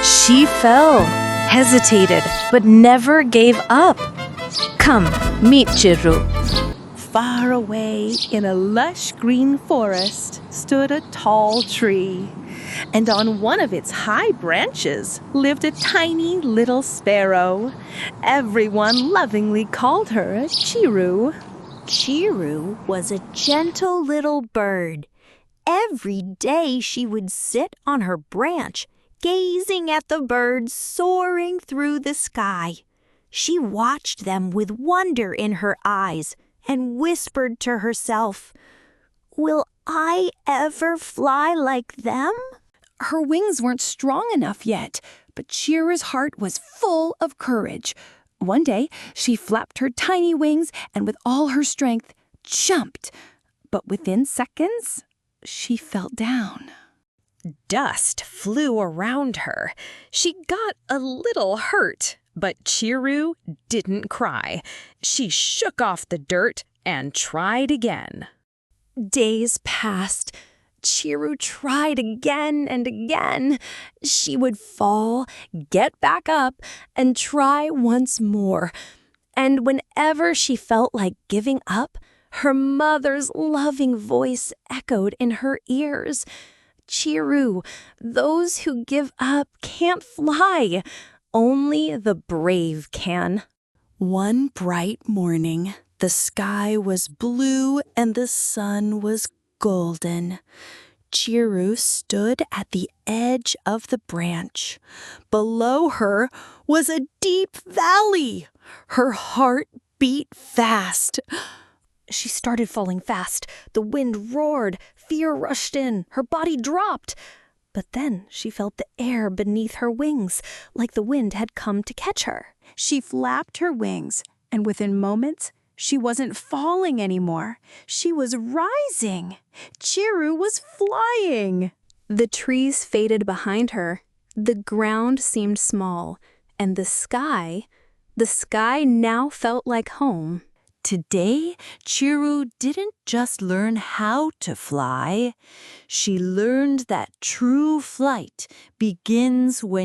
She fell, hesitated, but never gave up. Come, meet Chirru. Far away in a lush green forest stood a tall tree, and on one of its high branches lived a tiny little sparrow. Everyone lovingly called her Chirru. Chirru was a gentle little bird. Every day she would sit on her branch, gazing at the birds soaring through the sky. She watched them with wonder in her eyes and whispered to herself, "Will I ever fly like them?" Her wings weren't strong enough yet, but Chirru's heart was full of courage. One day, she flapped her tiny wings and with all her strength, jumped. But within seconds, she fell down. Dust flew around her. She got a little hurt, but Chirru didn't cry. She shook off the dirt and tried again. Days passed. Chirru tried again and again. She would fall, get back up, and try once more. And whenever she felt like giving up, her mother's loving voice echoed in her ears. "Chirru, those who give up can't fly. Only the brave can." One bright morning, the sky was blue and the sun was golden. Chirru stood at the edge of the branch. Below her was a deep valley. Her heart beat fast. She started falling fast. The wind roared. Fear rushed in. Her body dropped. But then she felt the air beneath her wings, like the wind had come to catch her. She flapped her wings, and within moments, she wasn't falling anymore. She was rising. Chirru was flying. The trees faded behind her. The ground seemed small, and the sky now felt like home. Today, Chirru didn't just learn how to fly. She learned that true flight begins when